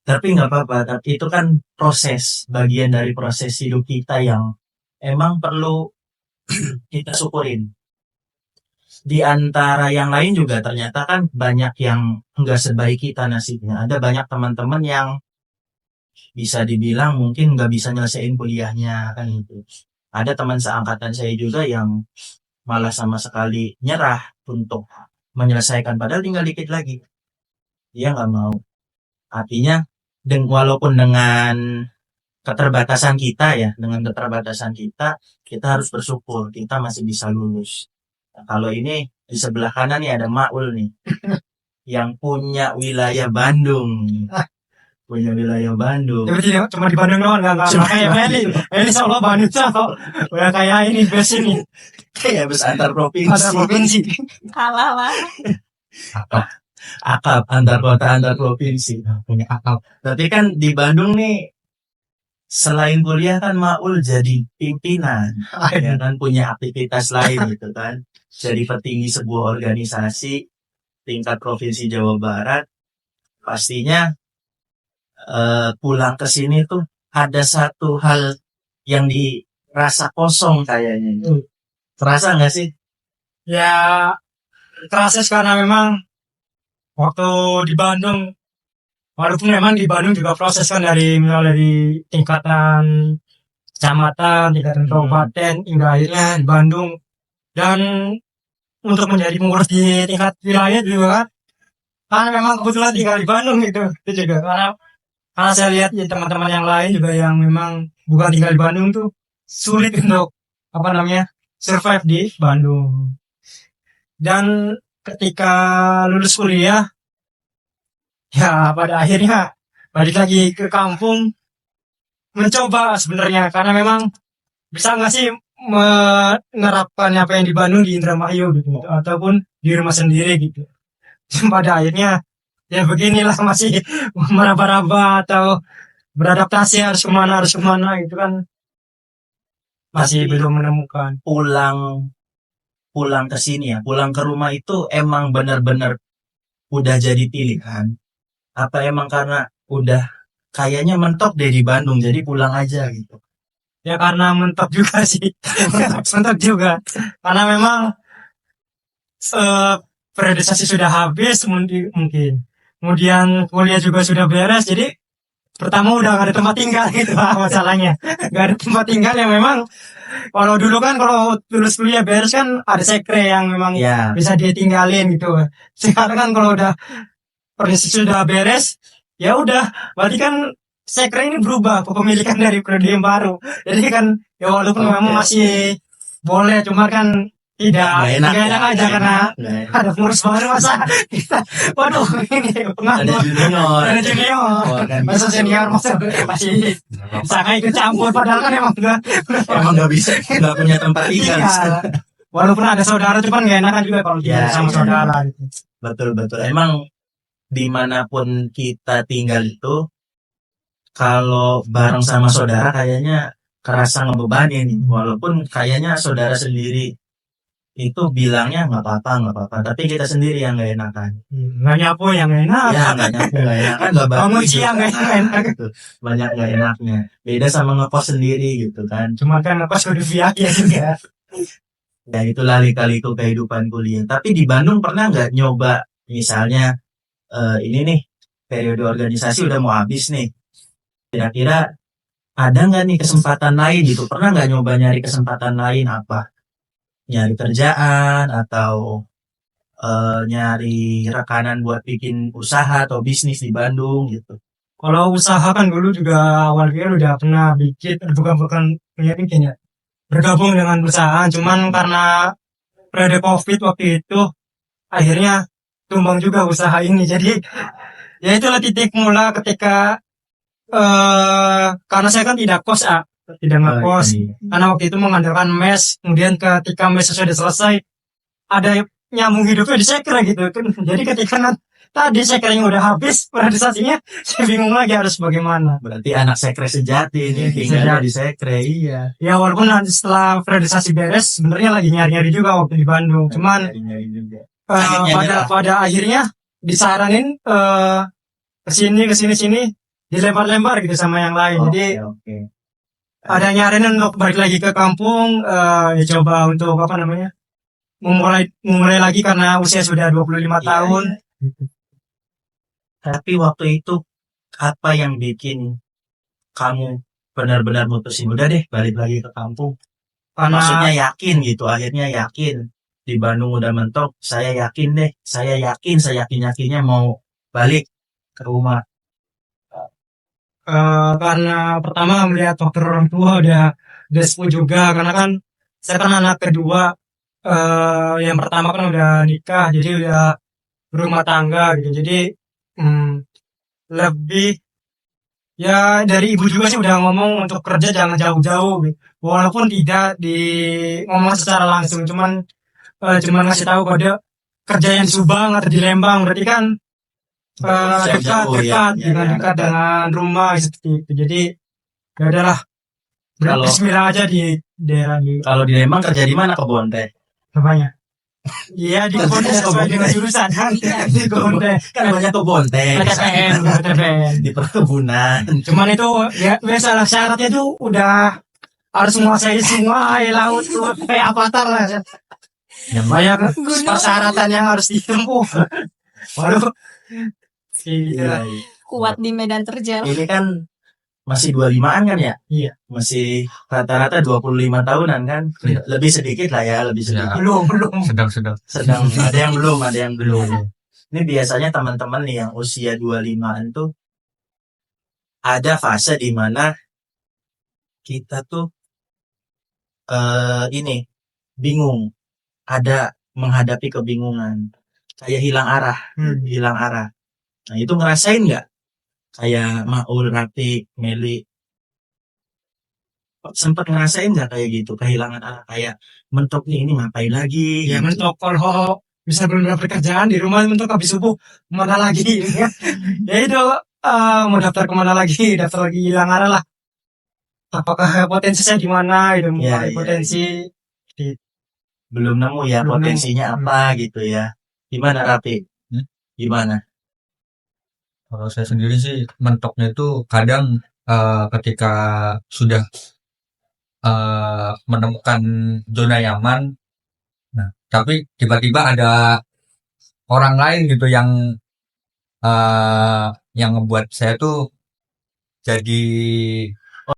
Tapi nggak apa-apa, tapi itu kan proses, bagian dari proses hidup kita yang emang perlu kita syukurin. Di antara yang lain juga ternyata kan banyak yang nggak sebaik kita nasibnya. Ada banyak teman-teman yang bisa dibilang mungkin nggak bisa nyelesain kuliahnya kan gitu. Ada teman seangkatan saya juga yang malah sama sekali nyerah untuk menyelesaikan padahal tinggal dikit lagi. Dia nggak mau. Artinya walaupun dengan keterbatasan kita ya, dengan keterbatasan kita harus bersyukur kita masih bisa lulus. Nah, kalau ini di sebelah kanan nih ada Maul nih, yang punya wilayah Bandung, punya wilayah Bandung. Jadi cuma di Bandung doang, nggak kayak Meli. Meli Solo Bandung Solo. Udah kayak ini bus ini. Kayak bus antar provinsi. Antar provinsi. Kalah lah. Akap antar kota antar provinsi. Punya akap. Tapi kan di Bandung nih selain kuliah kan Maul jadi pimpinan, ya kan punya aktivitas lain gitu kan. Jadi petinggi sebuah organisasi tingkat provinsi Jawa Barat. Pastinya pulang ke sini tuh ada satu hal yang dirasa kosong kayaknya. Terasa nggak sih? Ya terasa karena memang waktu di Bandung, walaupun memang di Bandung juga proses kan dari tingkatan kecamatan, tingkatan kabupaten, hingga akhirnya di Bandung. Dan untuk menjadi pengurus di tingkat wilayah juga kan, karena memang kebetulan tinggal di Bandung gitu. Itu juga karena saya lihat ya, teman-teman yang lain juga yang memang bukan tinggal di Bandung tuh sulit untuk survive di Bandung. Dan ketika lulus kuliah, ya pada akhirnya balik lagi ke kampung mencoba sebenarnya, karena memang bisa nggak sih menerapkan apa yang di Bandung di Indramayu gitu, ataupun di rumah sendiri gitu. Pada akhirnya ya beginilah, masih meraba-raba atau beradaptasi harus kemana gitu kan, masih Tapi belum menemukan. pulang ke sini ya, pulang ke rumah itu emang benar-benar udah jadi pilihan. Apa emang karena udah kayaknya mentok deh di Bandung, jadi pulang aja gitu. Ya karena mentok juga sih. Mentok juga. Karena memang periodisasi sudah habis mungkin. Kemudian kuliah juga sudah beres, jadi pertama udah gak ada tempat tinggal gitu lah masalahnya. Gak ada tempat tinggal yang memang, kalau dulu kan kalau lulus kuliah beres kan ada sekre yang memang bisa ditinggalin gitu. Sekarang kan kalau udah periodisasi sudah beres, ya udah, berarti kan sekre ini berubah kepemilikan dari periode yang baru. Jadi kan ya walaupun memang masih boleh, cuma kan tidak enak aja karena ada pengurus baru, masa kita waduh ini ada junior masa senior masih sangat ikut campur, padahal kan emang nggak bisa, nggak punya tempat tinggal. Walaupun ada saudara cuman nggak enakan juga kalau tinggal sama saudara gitu. Betul emang dimanapun kita tinggal itu kalau bareng sama saudara kayaknya kerasa ngebebani nih, walaupun kayaknya saudara sendiri itu bilangnya nggak apa-apa, tapi kita sendiri yang nggak enakan. Nggak nyapu yang enak. Ya nggak nyapu nggak enakan, nggak bagus. Yang enak gitu. Banyak nggak enaknya. Beda sama ngekos sendiri gitu kan. Cuma kan ngekos udah via juga. Ya itulah lika-liku kehidupan kuliah. Tapi di Bandung pernah nggak nyoba misalnya ini nih periode organisasi udah mau habis nih. Kira-kira ada nggak nih kesempatan lain gitu? Pernah nggak nyoba nyari kesempatan lain apa? Nyari kerjaan atau nyari rekanan buat bikin usaha atau bisnis di Bandung gitu. Kalau usaha kan dulu juga awalnya udah pernah bukan bikin ya, bergabung dengan perusahaan, cuman karena periode COVID waktu itu akhirnya tumbang juga usaha ini. Jadi ya itulah titik mula ketika karena saya kan tidak ngekos, karena waktu itu mengandalkan mes. Kemudian ketika mes sudah selesai, ada nyambung hidupnya di sekre gitu. Jadi ketika tadi sekrenya udah habis periodisasinya, saya bingung lagi harus bagaimana. Berarti anak sekre sejati ini tinggal di sekre. Iya. Ya walaupun nanti setelah periodisasi beres, sebenarnya lagi nyari-nyari juga waktu di Bandung. Cuman pada akhirnya disaranin kesini dilempar-lempar gitu sama yang lain. Jadi Oke. ada nyariin untuk balik lagi ke kampung, ya coba untuk apa namanya, memulai lagi karena usia sudah 25 Iya, tahun. iya. Tapi waktu itu apa yang bikin kamu benar-benar mutusin udah deh balik lagi ke kampung? Karena Maksudnya yakin gitu, akhirnya yakin di Bandung udah mentok, saya yakin deh, saya yakin-yakinnya mau balik ke rumah. karena pertama melihat faktor orang tua udah sepuh juga, karena kan saya kan anak kedua, yang pertama kan udah nikah, jadi udah berumah tangga gitu. Jadi lebih ya dari ibu juga sih udah ngomong untuk kerja jangan jauh-jauh gitu. Walaupun tidak di ngomong secara langsung, cuman ngasih tahu kalau dia kerja yang di Subang atau di Lembang, berarti kan dekat Jauh-jauh ya. dengan dekat dengan rumah seperti itu. Jadi ya udahlah, Kalau Bismillah aja di daerah di kalau di Lembang kerja di mana kebon teh? namanya. Iya di kebun teh sesuai dengan jurusan kan. Di kebun teh Kan banyak kebon teh PTPN. di perkebunan. Cuman itu ya biasalah syaratnya tuh udah harus menguasai sungai, laut, kayak avatar lah. Yang Banyak persyaratan yang harus ditempuh. Waduh. iya, Iya. Kuat di medan terjal. ini kan masih 25-an kan ya? Iya. Masih rata-rata 25 tahunan kan? Iya. Lebih sedikit lah ya, lebih sedikit. Belum. Sedang. Sedang ada yang belum. Ini biasanya teman-teman nih yang usia 25-an tuh ada fase di mana kita tuh ini bingung, ada menghadapi kebingungan, kayak hilang arah. Nah itu ngerasain nggak? Kayak Maul, Rapi, Meli, sempat ngerasain nggak kayak gitu, kehilangan arah, kayak mentok nih, ini ngapain lagi? Ya gitu. mentok kalau bisa belum dapat kerjaan di rumah, mentok habis subuh kemana lagi? Ya itu mau daftar kemana lagi? Daftar lagi hilang arah lah. Apakah potensi saya di mana? Itu Iya, mulai iya. potensi Belum nemu ya Belum potensinya nemu. apa gitu ya. Gimana Rapi? Gimana? Kalau saya sendiri sih mentoknya itu kadang ketika sudah menemukan zona nyaman, nah tapi tiba-tiba ada orang lain gitu yang ngebuat saya tuh jadi